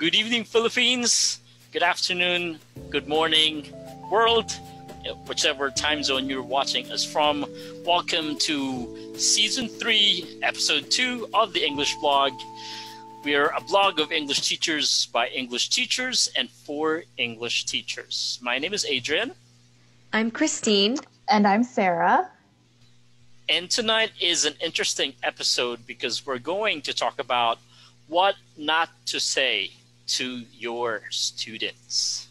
Good evening, Philippines. Good afternoon, good morning, world, whichever time zone you're watching us from. Welcome to Season 3, Episode 2 of the English Blog. We are a blog of English teachers by English teachers and for English teachers. My name is Adrian. I'm Christine. And I'm Sarah. And tonight is an interesting episode because we're going to talk about what not to say to your students.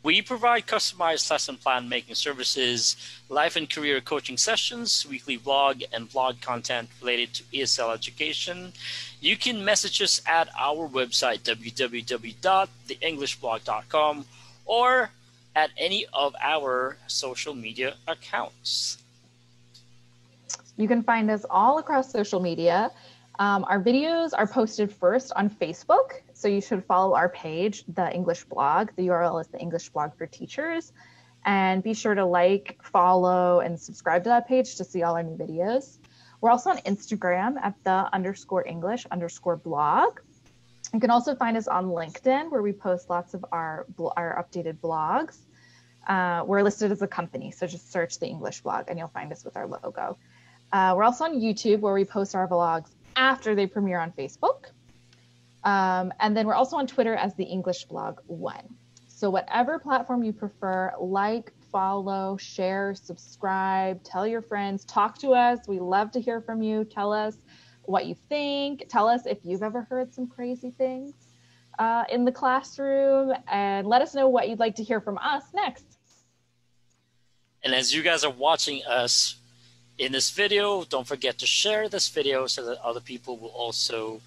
We provide customized lesson plan making services, life and career coaching sessions, weekly blog and blog content related to ESL education. You can message us at our website, www.theenglishblog.com, or at any of our social media accounts. You can find us all across social media. Our videos are posted first on Facebook, so you should follow our page, The English Blog. The URL is The English Blog for Teachers. And be sure to like, follow, and subscribe to that page to see all our new videos. We're also on Instagram at _English_blog. You can also find us on LinkedIn, where we post lots of our updated blogs. We're listed as a company, so just search The English Blog and you'll find us with our logo. We're also on YouTube, where we post our vlogs after they premiere on Facebook. And then we're also on Twitter as The English Blog 1. So whatever platform you prefer, like, follow, share, subscribe, tell your friends, talk to us. We love to hear from you. Tell us what you think. Tell us if you've ever heard some crazy things in the classroom, and let us know what you'd like to hear from us next. And as you guys are watching us in this video, don't forget to share this video so that other people will also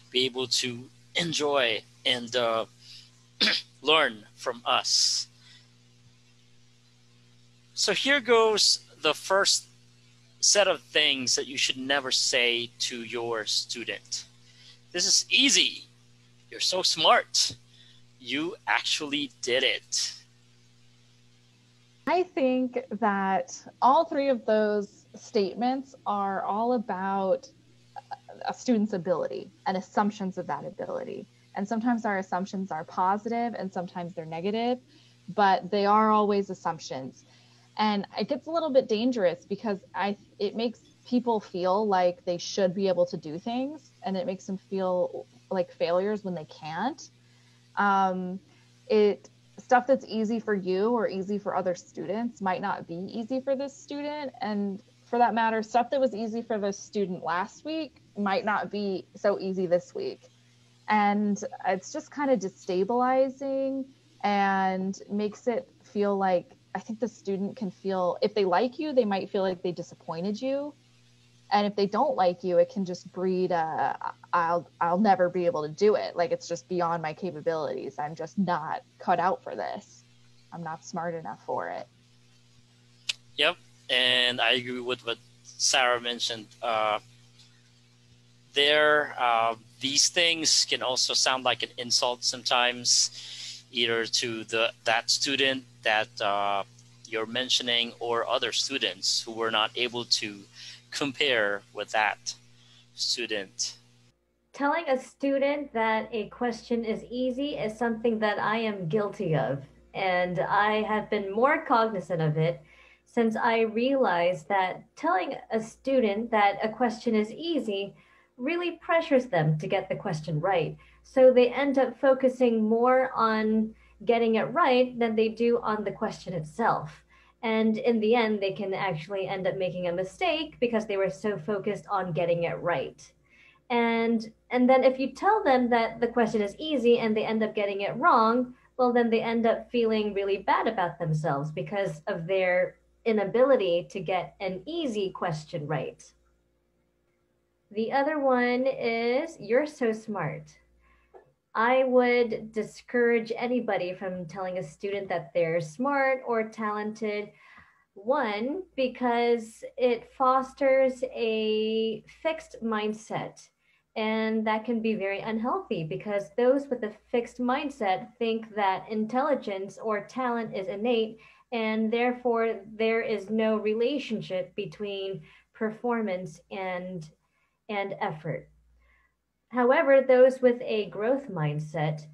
be able to enjoy and learn from us. So here goes the first set of things that you should never say to your student. This is easy. You're so smart. You actually did it. I think that all three of those statements are all about a student's ability and assumptions of that ability. And sometimes our assumptions are positive and sometimes they're negative, but they are always assumptions. And it gets a little bit dangerous because it makes people feel like they should be able to do things, and it makes them feel like failures when they can't. Stuff that's easy for you or easy for other students might not be easy for this student. And for that matter, stuff that was easy for the student last week might not be so easy this week. And it's just kind of destabilizing and makes it feel like, I think the student can feel, if they like you, they might feel like they disappointed you. And if they don't like you, it can just breed I'll never be able to do it. Like, it's just beyond my capabilities. I'm just not cut out for this. I'm not smart enough for it. Yep, and I agree with what Sarah mentioned. These things can also sound like an insult sometimes, either to that student that you're mentioning or other students who were not able to compare with that student. Telling a student that a question is easy is something that I am guilty of, and I have been more cognizant of it since I realized that telling a student that a question is easy really pressures them to get the question right. So they end up focusing more on getting it right than they do on the question itself. And in the end, they can actually end up making a mistake because they were so focused on getting it right. And then if you tell them that the question is easy and they end up getting it wrong, well, then they end up feeling really bad about themselves because of their inability to get an easy question right. The other one is, you're so smart. I would discourage anybody from telling a student that they're smart or talented. One, because it fosters a fixed mindset. And that can be very unhealthy because those with a fixed mindset think that intelligence or talent is innate, and therefore there is no relationship between performance and effort. However, those with a growth mindset,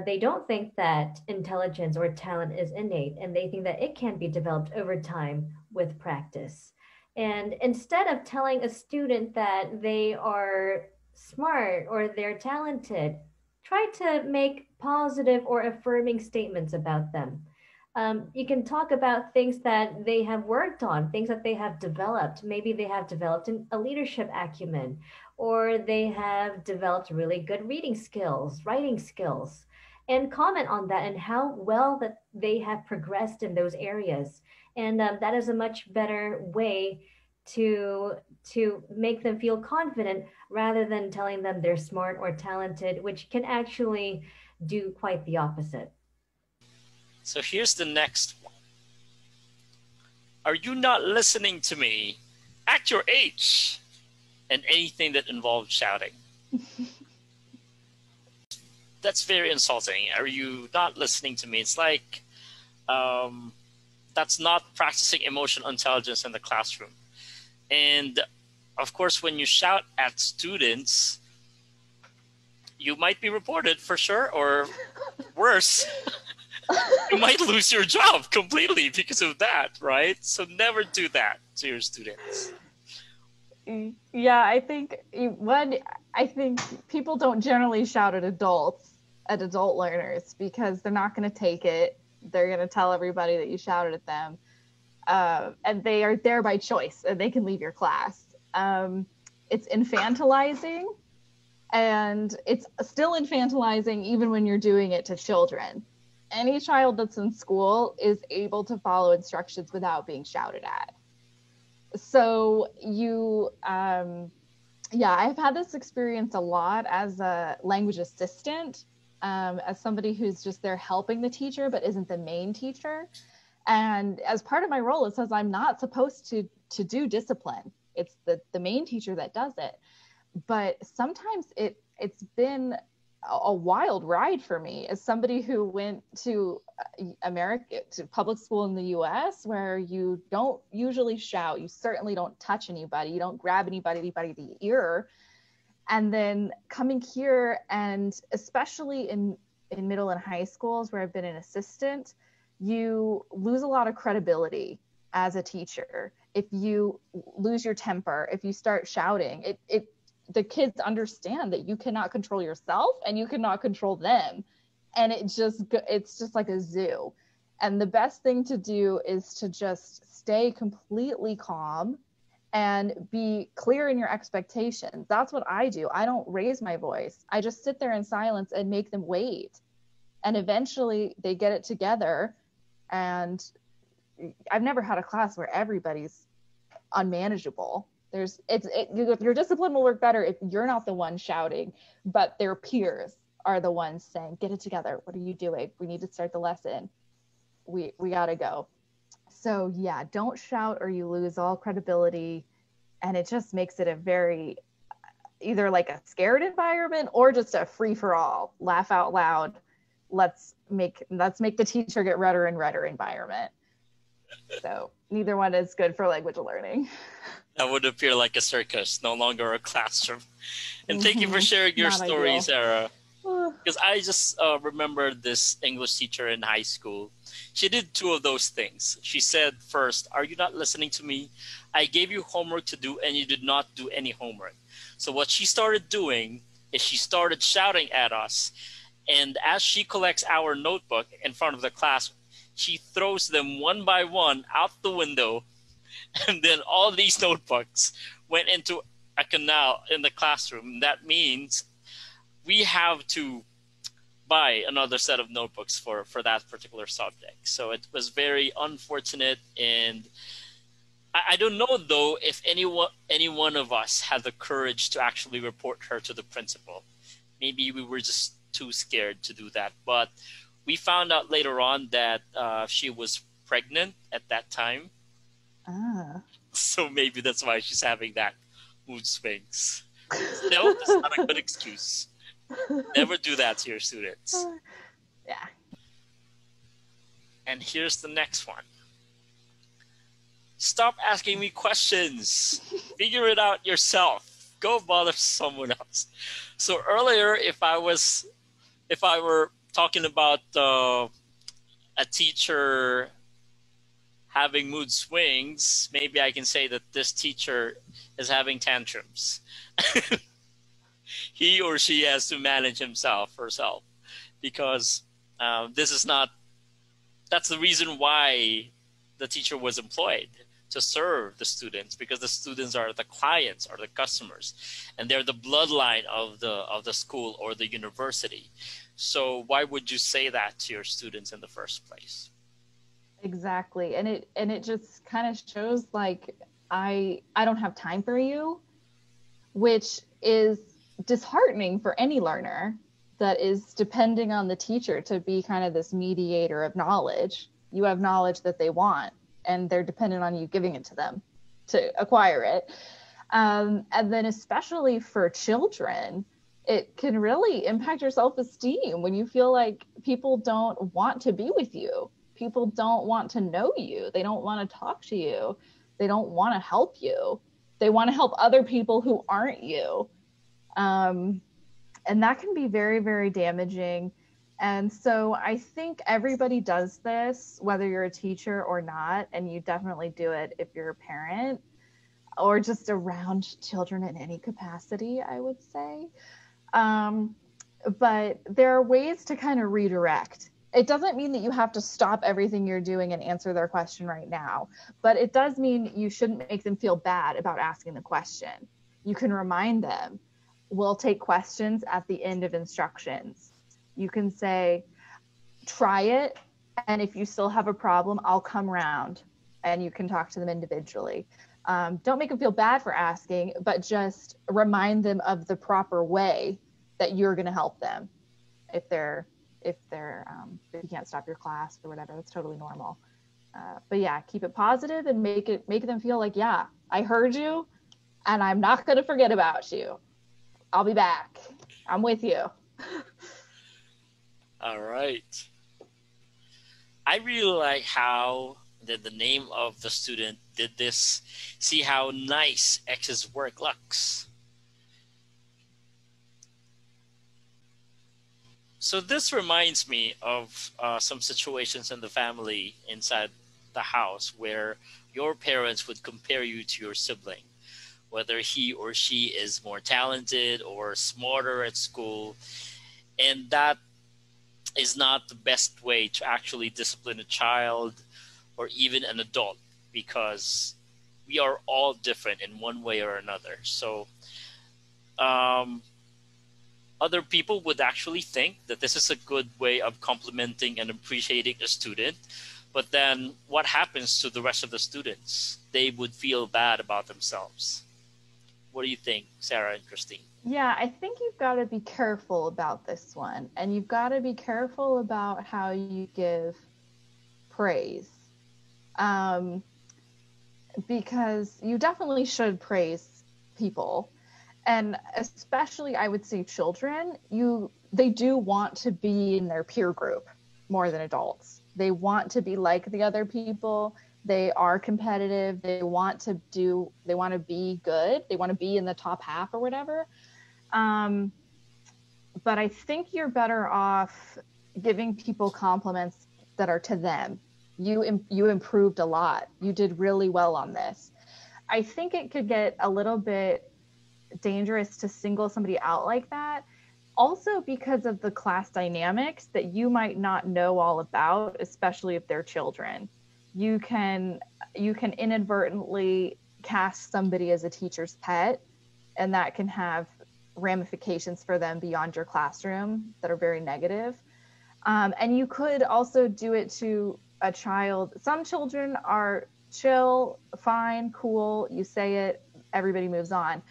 they don't think that intelligence or talent is innate, and they think that it can be developed over time with practice. And instead of telling a student that they are smart or they're talented, try to make positive or affirming statements about them. You can talk about things that they have worked on, things that they have developed. Maybe they have developed a leadership acumen, or they have developed really good reading skills, writing skills, and comment on that and how well that they have progressed in those areas. And that is a much better way to make them feel confident rather than telling them they're smart or talented, which can actually do quite the opposite. So here's the next one. Are you not listening to me? Act your age. And anything that involves shouting. That's very insulting. Are you not listening to me? It's like that's not practicing emotional intelligence in the classroom. And of course, when you shout at students, you might be reported for sure, or worse, you might lose your job completely because of that, right? So never do that to your students. Yeah, I think people don't generally shout at adult learners, because they're not going to take it. They're going to tell everybody that you shouted at them, and they are there by choice, and they can leave your class. It's infantilizing, and it's still infantilizing even when you're doing it to children. Any child that's in school is able to follow instructions without being shouted at. So I've had this experience a lot as a language assistant, as somebody who's just there helping the teacher but isn't the main teacher. And as part of my role, it says I'm not supposed to do discipline. It's the main teacher that does it. But sometimes it's been a wild ride for me as somebody who went to public school in the US, where you don't usually shout. You certainly don't touch anybody. You don't grab anybody by the ear. And then coming here, and especially in middle and high schools where I've been an assistant, you lose a lot of credibility as a teacher. If you lose your temper, if you start shouting, the kids understand that you cannot control yourself and you cannot control them. And it's just like a zoo. And the best thing to do is to just stay completely calm and be clear in your expectations. That's what I do. I don't raise my voice. I just sit there in silence and make them wait. And eventually they get it together. And I've never had a class where everybody's unmanageable. Your discipline will work better if you're not the one shouting, but their peers are the ones saying, get it together. What are you doing? We need to start the lesson. We got to go. So yeah, don't shout or you lose all credibility. And it just makes it a very, either like a scared environment or just a free for all, laugh out loud. Let's make the teacher get redder and redder environment. So neither one is good for language learning. That would appear like a circus, no longer a classroom. And thank you for sharing your stories, Sarah. Because I just remember this English teacher in high school. She did two of those things. She said, first, are you not listening to me? I gave you homework to do and you did not do any homework. So what she started doing is she started shouting at us. And as she collects our notebook in front of the class, she throws them one by one out the window. And then all these notebooks went into a canal in the classroom. That means we have to buy another set of notebooks for that particular subject. So it was very unfortunate. And I don't know, though, if any one of us had the courage to actually report her to the principal. Maybe we were just too scared to do that. But we found out later on that she was pregnant at that time. So maybe that's why she's having that mood swings. Still, that's not a good excuse. Never do that to your students. Yeah. And here's the next one. Stop asking me questions. Figure it out yourself. Go bother someone else. So earlier, if I were talking about a teacher having mood swings, maybe I can say that this teacher is having tantrums. He or she has to manage himself, herself, because this is not, that's the reason why the teacher was employed, to serve the students, because the students are the clients, are the customers, and they're the bloodline of the school or the university. So why would you say that to your students in the first place? Exactly. And it just kind of shows like I don't have time for you, which is disheartening for any learner that is depending on the teacher to be kind of this mediator of knowledge. You have knowledge that they want, and they're dependent on you giving it to them to acquire it. And then especially for children, it can really impact your self-esteem when you feel like people don't want to be with you. People don't want to know you. They don't want to talk to you. They don't want to help you. They want to help other people who aren't you. And that can be very, very damaging. And so I think everybody does this, whether you're a teacher or not, and you definitely do it if you're a parent or just around children in any capacity, I would say. But there are ways to kind of redirect. It doesn't mean that you have to stop everything you're doing and answer their question right now, but it does mean you shouldn't make them feel bad about asking the question. You can remind them, we'll take questions at the end of instructions. You can say, try it, and if you still have a problem, I'll come around and you can talk to them individually. Don't make them feel bad for asking, but just remind them of the proper way that you're going to help them. If you can't stop your class or whatever, that's totally normal. But yeah, keep it positive and make them feel like, yeah, I heard you and I'm not going to forget about you. I'll be back. I'm with you. All right. I really like how the name of the student did this. See how nice X's work looks. So this reminds me of some situations in the family inside the house where your parents would compare you to your sibling, whether he or she is more talented or smarter at school. And that is not the best way to actually discipline a child or even an adult, because we are all different in one way or another. So other people would actually think that this is a good way of complimenting and appreciating a student. But then what happens to the rest of the students? They would feel bad about themselves. What do you think, Sarah and Christine? Yeah, I think you've got to be careful about this one. And you've got to be careful about how you give praise. Because you definitely should praise people. And especially, I would say children, they do want to be in their peer group more than adults. They want to be like the other people. They are competitive. They want to be good. They want to be in the top half or whatever. But I think you're better off giving people compliments that are to them. You improved a lot. You did really well on this. I think it could get a little bit dangerous to single somebody out like that. Also because of the class dynamics that you might not know all about, especially if they're children. You can inadvertently cast somebody as a teacher's pet, and that can have ramifications for them beyond your classroom that are very negative. And you could also do it to a child. Some children are chill, fine, cool. You say it, everybody moves on.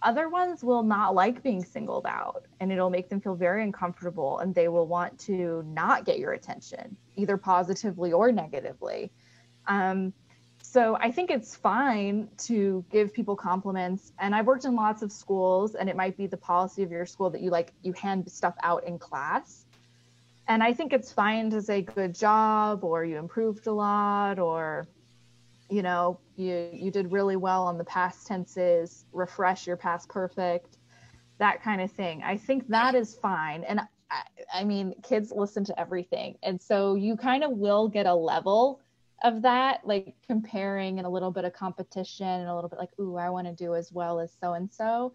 Other ones will not like being singled out, and it'll make them feel very uncomfortable, and they will want to not get your attention, either positively or negatively. So I think it's fine to give people compliments. And I've worked in lots of schools, and it might be the policy of your school that you hand stuff out in class. And I think it's fine to say good job, or you improved a lot, or you know, you did really well on the past tenses, refresh your past perfect, that kind of thing. I think that is fine. And I mean, kids listen to everything. And so you kind of will get a level of that, like comparing and a little bit of competition and a little bit like, ooh, I want to do as well as so and so,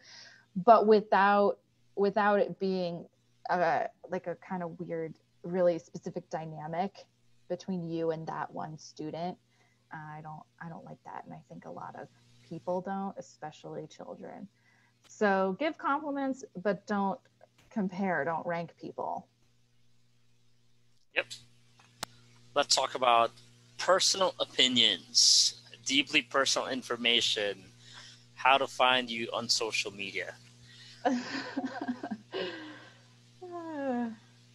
but without it being like a kind of weird, really specific dynamic between you and that one student. I don't like that, and I think a lot of people don't, especially children. So give compliments, but don't compare, don't rank people. Yep. Let's talk about personal opinions, deeply personal information, how to find you on social media.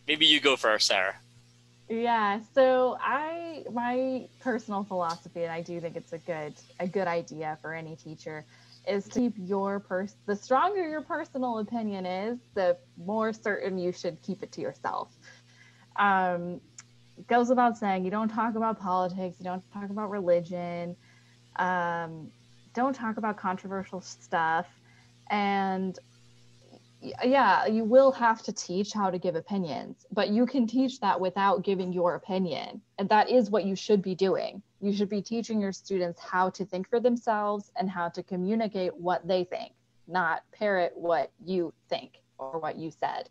Maybe you go first, Sarah. Yeah, so my personal philosophy, and I do think it's a good idea for any teacher, is to keep the stronger your personal opinion is, the more certain you should keep it to yourself. It goes without saying, you don't talk about politics, you don't talk about religion, don't talk about controversial stuff, and yeah, you will have to teach how to give opinions, but you can teach that without giving your opinion. And that is what you should be doing. You should be teaching your students how to think for themselves and how to communicate what they think, not parrot what you think or what you said.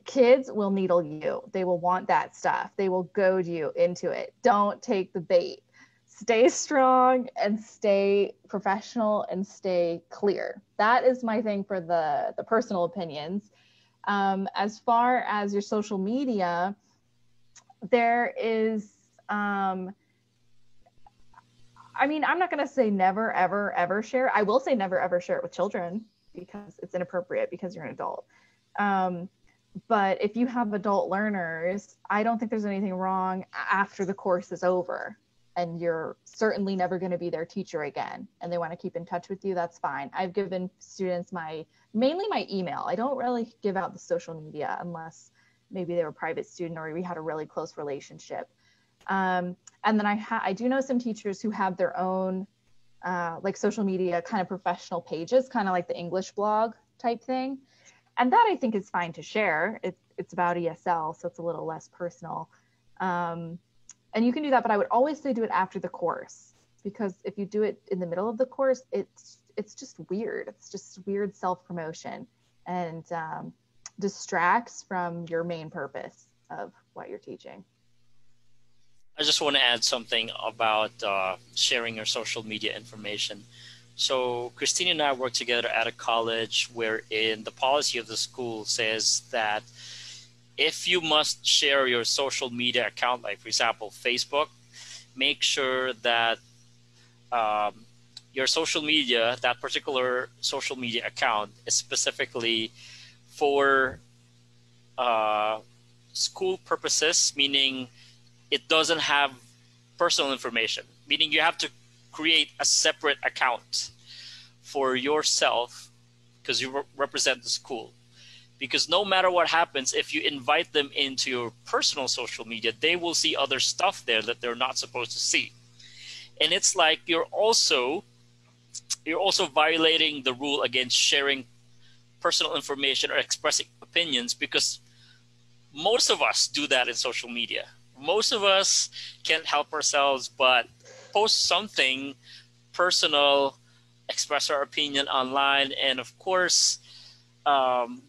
Kids will needle you. They will want that stuff. They will goad you into it. Don't take the bait. Stay strong and stay professional and stay clear. That is my thing for the personal opinions. As far as your social media, there is, I mean, I'm not going to say never, ever, ever share. I will say never, ever share it with children because it's inappropriate because you're an adult. But if you have adult learners, I don't think there's anything wrong after the course is over and you're certainly never going to be their teacher again and they want to keep in touch with you, that's fine. I've given students mainly my email. I don't really give out the social media unless maybe they were a private student or we had a really close relationship. And then I do know some teachers who have their own like social media kind of professional pages, kind of like the English blog type thing. And that I think is fine to share. It's about ESL, so it's a little less personal. And you can do that, but I would always say do it after the course, because if you do it in the middle of the course, it's just weird. It's just weird self-promotion and distracts from your main purpose of what you're teaching. I just want to add something about sharing your social media information. So Christine and I work together at a college wherein the policy of the school says that if you must share your social media account, like for example, Facebook, make sure that your social media, that particular social media account is specifically for school purposes, meaning it doesn't have personal information, meaning you have to create a separate account for yourself because you represent the school. Because no matter what happens, if you invite them into your personal social media, they will see other stuff there that they're not supposed to see. And it's like you're also violating the rule against sharing personal information or expressing opinions, because most of us do that in social media. Most of us can't help ourselves but post something personal, express our opinion online, and of course,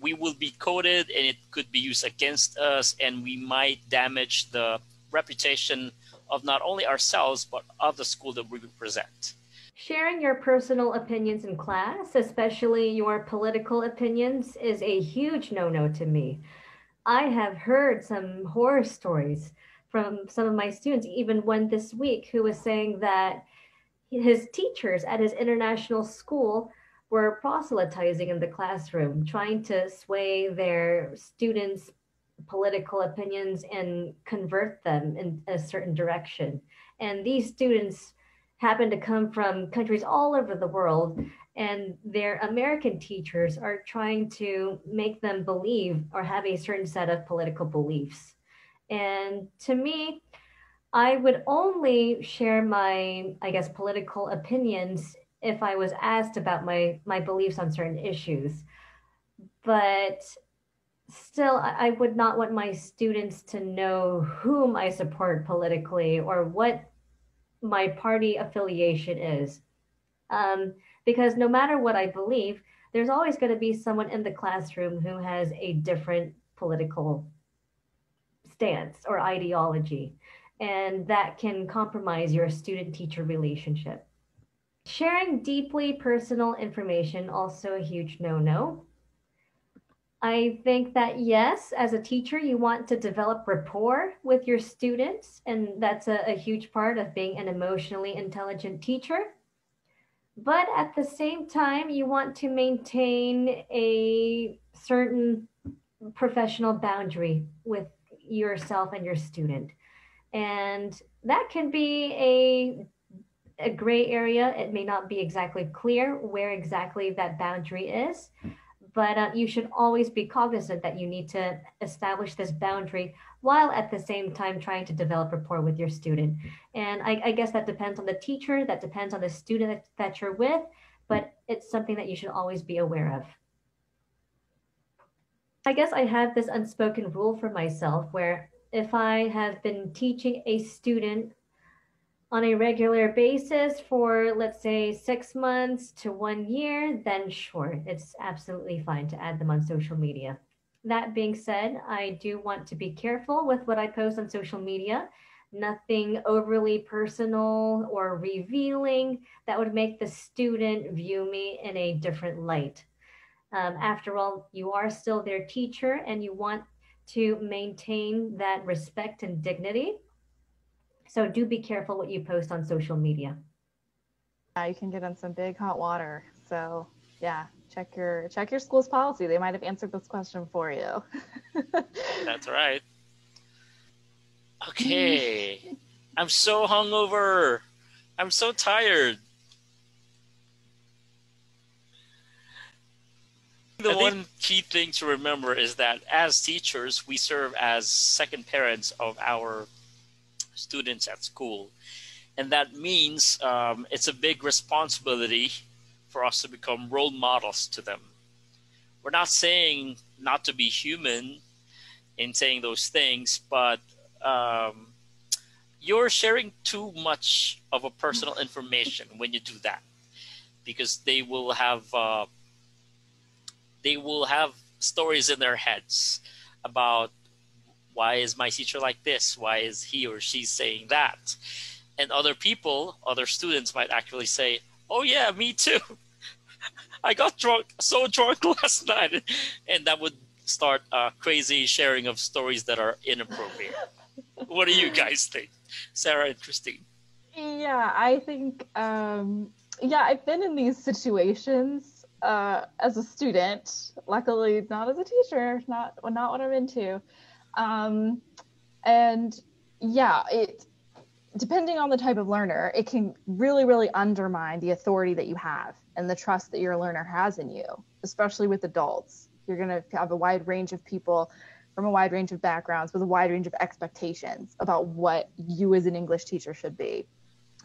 we will be coded and it could be used against us, and we might damage the reputation of not only ourselves but of the school that we represent. Sharing your personal opinions in class, especially your political opinions, is a huge no-no to me. I have heard some horror stories from some of my students, even one this week, who was saying that his teachers at his international school were proselytizing in the classroom, trying to sway their students' political opinions and convert them in a certain direction. And these students happen to come from countries all over the world, and their American teachers are trying to make them believe or have a certain set of political beliefs. And to me, I would only share my, I guess, political opinions if I was asked about my beliefs on certain issues. But still, I would not want my students to know whom I support politically or what my party affiliation is. Um, because no matter what I believe, there's always going to be someone in the classroom who has a different political stance or ideology, and that can compromise your student teacher relationship. Sharing deeply personal information, also a huge no no. I think that yes, as a teacher, you want to develop rapport with your students, and that's a huge part of being an emotionally intelligent teacher. But at the same time, you want to maintain a certain professional boundary with yourself and your student. And that can be a gray area. It may not be exactly clear where exactly that boundary is, but you should always be cognizant that you need to establish this boundary while at the same time trying to develop rapport with your student. And I guess that depends on the teacher, that depends on the student that you're with, but it's something that you should always be aware of. I guess I have this unspoken rule for myself where if I have been teaching a student on a regular basis for, let's say, 6 months to 1 year, then sure, it's absolutely fine to add them on social media. That being said, I do want to be careful with what I post on social media. Nothing overly personal or revealing that would make the student view me in a different light. After all, you are still their teacher and you want to maintain that respect and dignity. So do be careful what you post on social media. Yeah, you can get in some big hot water. So yeah, check your school's policy. They might have answered this question for you. That's right. Okay. I'm so hungover. I'm so tired. The one key thing to remember is that as teachers, we serve as second parents of our students at school. And that means it's a big responsibility for us to become role models to them. We're not saying not to be human in saying those things, but you're sharing too much of a personal information when you do that, because they will have stories in their heads about why is my teacher like this? Why is he or she saying that? And other people, other students might actually say, oh yeah, me too. I got drunk, so drunk last night. And that would start a crazy sharing of stories that are inappropriate. What do you guys think? Sarah and Christine. Yeah, I think, yeah, I've been in these situations as a student, luckily not as a teacher, not what I'm into. And yeah, depending on the type of learner, it can really, really undermine the authority that you have and the trust that your learner has in you, especially with adults. You're going to have a wide range of people from a wide range of backgrounds with a wide range of expectations about what you as an English teacher should be.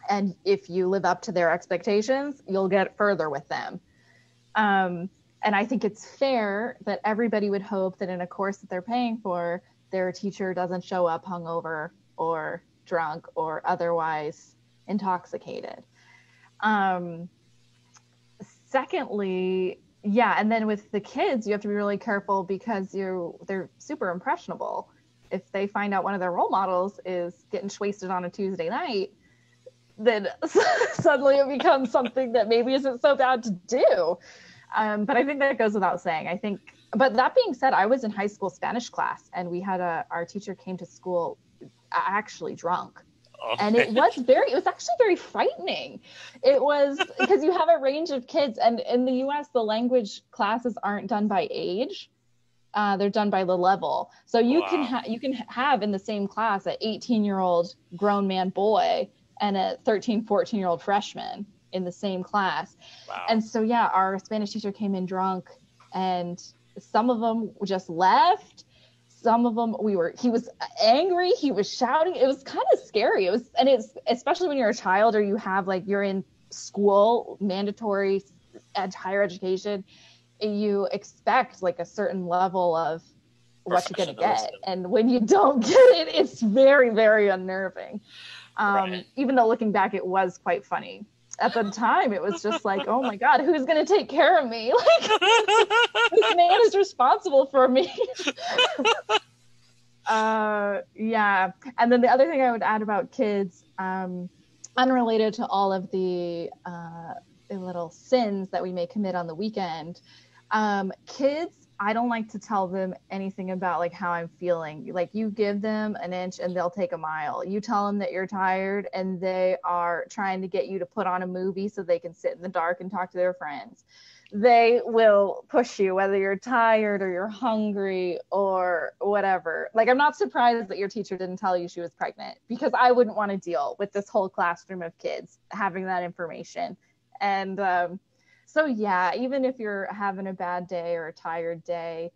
And if you live up to their expectations, you'll get further with them. And I think it's fair that everybody would hope that in a course that they're paying for, their teacher doesn't show up hungover or drunk or otherwise intoxicated. Secondly, yeah, and then with the kids, you have to be really careful because they're super impressionable. If they find out one of their role models is getting wasted on a Tuesday night, then suddenly it becomes something that maybe isn't so bad to do. But I think that goes without saying. But that being said, I was in high school Spanish class and we had our teacher came to school actually drunk. Okay. And it was actually very frightening. It was because you have a range of kids, and in the US, the language classes aren't done by age. They're done by the level. So you can have in the same class an 18-year-old grown man boy and a 13, 14-year-old freshman in the same class. Wow. And so, yeah, our Spanish teacher came in drunk and some of them just left. some of them he was angry, he was shouting. It was kind of scary. It's especially when you're a child or you have like, you're in school, mandatory higher education, you expect like a certain level of what you're going to get. And when you don't get it, it's very, very unnerving. Right. Even though looking back, it was quite funny. At the time, it was just like, oh my God, who's going to take care of me? Like, this man is responsible for me. Yeah. And then the other thing I would add about kids, unrelated to all of the little sins that we may commit on the weekend, kids, I don't like to tell them anything about like how I'm feeling. Like, you give them an inch and they'll take a mile. You tell them that you're tired and they are trying to get you to put on a movie so they can sit in the dark and talk to their friends. They will push you whether you're tired or you're hungry or whatever. Like, I'm not surprised that your teacher didn't tell you she was pregnant, because I wouldn't want to deal with this whole classroom of kids having that information. And so yeah, even if you're having a bad day or a tired day,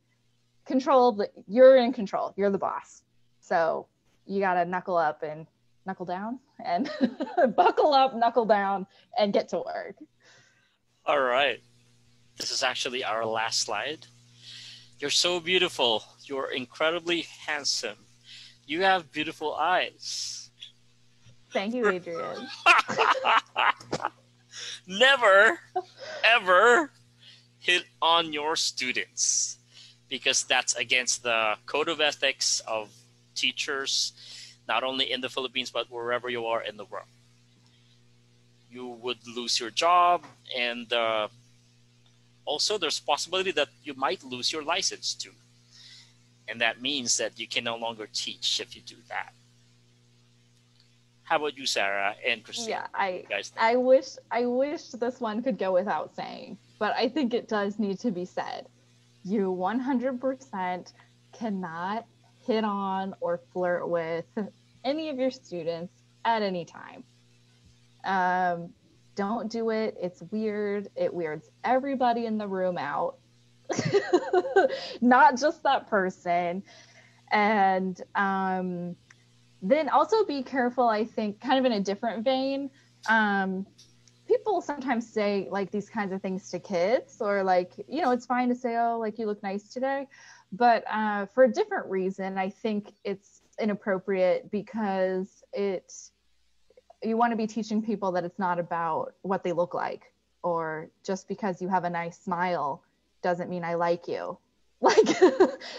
you're in control. You're the boss. So you got to knuckle up and knuckle down and buckle up, knuckle down, and get to work. All right. This is actually our last slide. You're so beautiful. You're incredibly handsome. You have beautiful eyes. Thank you, Adrian. Never, ever hit on your students, because that's against the code of ethics of teachers, not only in the Philippines, but wherever you are in the world. You would lose your job, and also there's possibility that you might lose your license too. And that means that you can no longer teach if you do that. How about you, Sarah and Christine? Yeah, I wish this one could go without saying, but I think it does need to be said. You 100% cannot hit on or flirt with any of your students at any time. Don't do it. It's weird. It weirds everybody in the room out, not just that person. And then also be careful, I think, kind of in a different vein. People sometimes say like these kinds of things to kids, or like, you know, it's fine to say, oh, like, you look nice today. But for a different reason, I think it's inappropriate, because you want to be teaching people that it's not about what they look like, or just because you have a nice smile doesn't mean I like you. Like,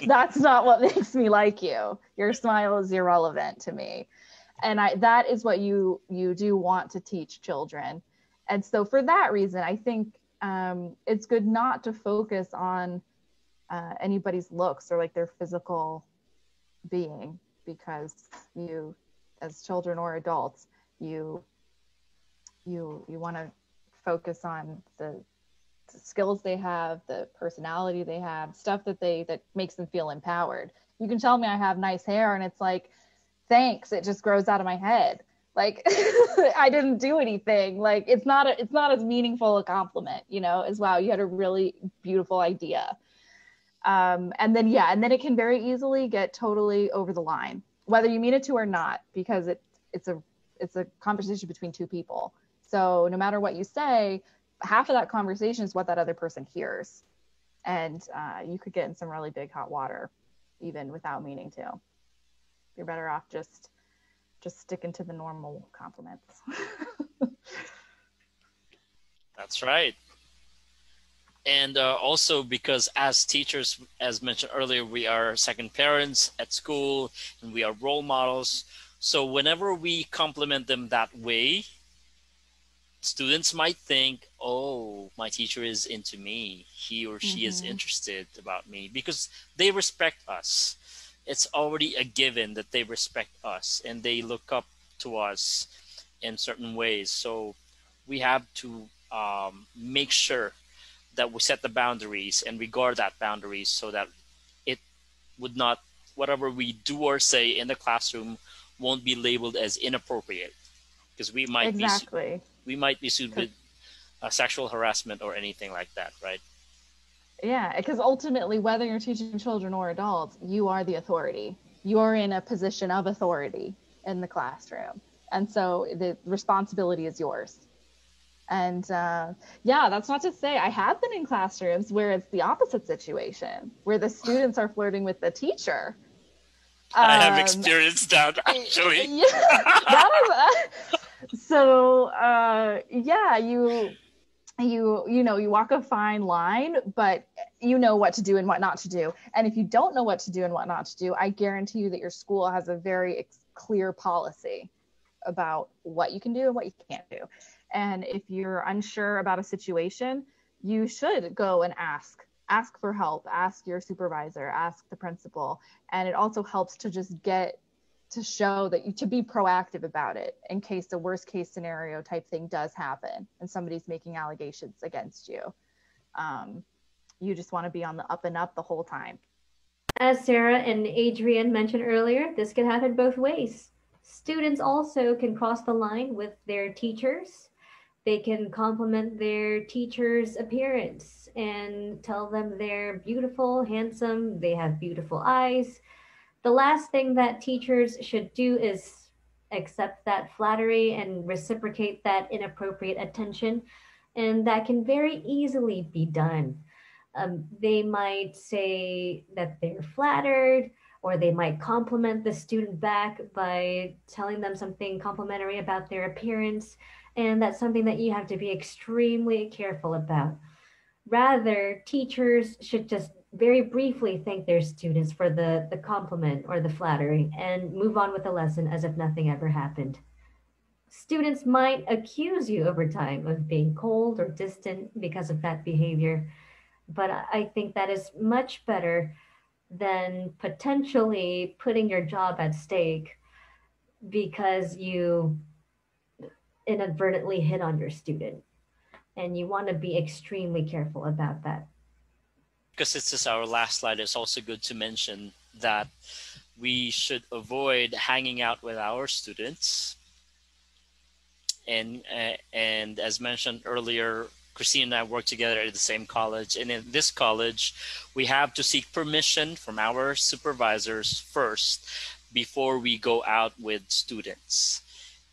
that's not what makes me like you. Your smile is irrelevant to me. And that is what you do want to teach children. And so for that reason, I think it's good not to focus on anybody's looks or like their physical being, because you, as children or adults, you want to focus on the skills they have, the personality they have, stuff that makes them feel empowered. You can tell me I have nice hair and it's like, thanks, it just grows out of my head. Like, I didn't do anything. Like, it's not as meaningful a compliment, you know, as wow, you had a really beautiful idea. And then it can very easily get totally over the line, whether you mean it to or not, because it's a conversation between two people. So no matter what you say, half of that conversation is what that other person hears. And you could get in some really big hot water, even without meaning to. You're better off just sticking to the normal compliments. That's right. And also because as teachers, as mentioned earlier, we are second parents at school and we are role models. So whenever we compliment them that way, students might think, oh, my teacher is into me. He or she is interested about me, because they respect us. It's already a given that they respect us and they look up to us in certain ways. So we have to make sure that we set the boundaries and regard that boundaries, so that it would not, whatever we do or say in the classroom won't be labeled as inappropriate, because we might be sued with sexual harassment or anything like that, right? Yeah, because ultimately, whether you're teaching children or adults, you are the authority. You're in a position of authority in the classroom. And so the responsibility is yours. And yeah, that's not to say I have been in classrooms where it's the opposite situation, where the students are flirting with the teacher. I have experienced that actually. Yeah, that is so yeah, you walk a fine line, but you know what to do and what not to do. And if you don't know what to do and what not to do, I guarantee you that your school has a very clear policy about what you can do and what you can't do. And if you're unsure about a situation, you should go and ask for help, ask your supervisor, ask the principal. And it also helps to just get to show that to be proactive about it in case the worst case scenario type thing does happen and somebody's making allegations against you. You just want to be on the up and up the whole time. As Sarah and Adrian mentioned earlier, this can happen both ways. Students also can cross the line with their teachers. They can compliment their teacher's appearance and tell them they're beautiful, handsome, they have beautiful eyes. The last thing that teachers should do is accept that flattery and reciprocate that inappropriate attention. And that can very easily be done. They might say that they're flattered, or they might compliment the student back by telling them something complimentary about their appearance. And that's something that you have to be extremely careful about. Rather, teachers should just very briefly thank their students for the compliment or the flattery and move on with the lesson as if nothing ever happened. Students might accuse you over time of being cold or distant because of that behavior, but I think that is much better than potentially putting your job at stake because you inadvertently hit on your student. And you want to be extremely careful about that. Because this is our last slide, it's also good to mention that we should avoid hanging out with our students. And as mentioned earlier, Christine and I work together at the same college. And in this college, we have to seek permission from our supervisors first before we go out with students.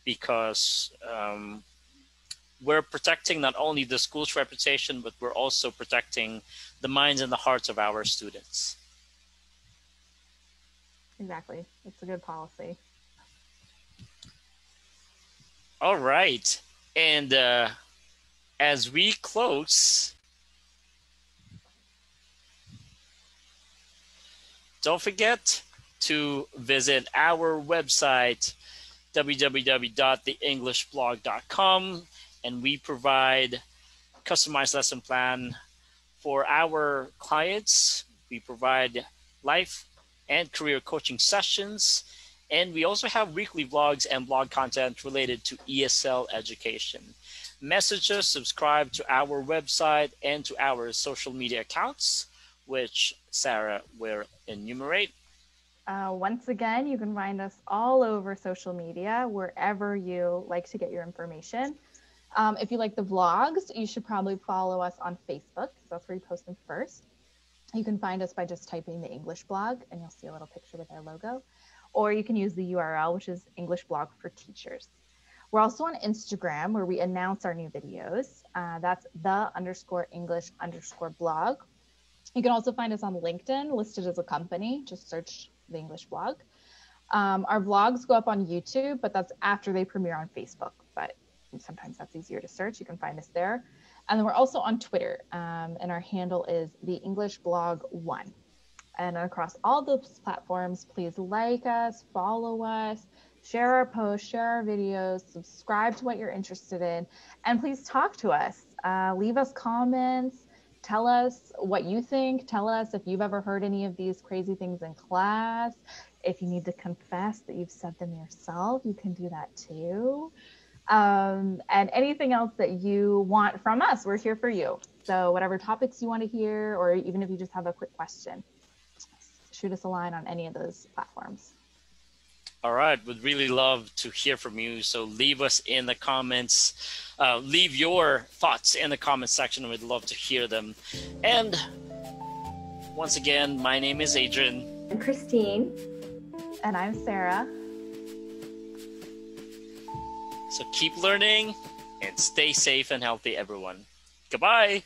Because we're protecting not only the school's reputation, but we're also protecting the minds and the hearts of our students. Exactly. It's a good policy. All right. And as we close, don't forget to visit our website, www.theenglishblog.com, and we provide customized lesson plan for our clients. We provide life and career coaching sessions, and we also have weekly vlogs and blog content related to ESL education. Message us, subscribe to our website and to our social media accounts, which Sarah will enumerate. Once again, you can find us all over social media, wherever you like to get your information. If you like the vlogs, you should probably follow us on Facebook, because that's where we post them first. You can find us by just typing the English blog, and you'll see a little picture with our logo. Or you can use the URL, which is English Blog for Teachers. We're also on Instagram, where we announce our new videos. That's the_English_blog. You can also find us on LinkedIn, listed as a company. Just search the English blog. Our vlogs go up on YouTube, but that's after they premiere on Facebook. But sometimes that's easier to search. You can find us there. And then we're also on Twitter, and our handle is the English Blog 1. And across all those platforms, please like us, follow us, share our posts, share our videos, subscribe to what you're interested in, and please talk to us. Leave us comments. Tell us what you think. Tell us if you've ever heard any of these crazy things in class. If you need to confess that you've said them yourself, you can do that too. And anything else that you want from us, we're here for you. So whatever topics you want to hear, or even if you just have a quick question, shoot us a line on any of those platforms. All right, would really love to hear from you. So leave us in the comments. Leave your thoughts in the comment section. We'd love to hear them. And Once again, my name is Adrian. I'm Christine. And I'm Sarah. So keep learning and stay safe and healthy, everyone. Goodbye.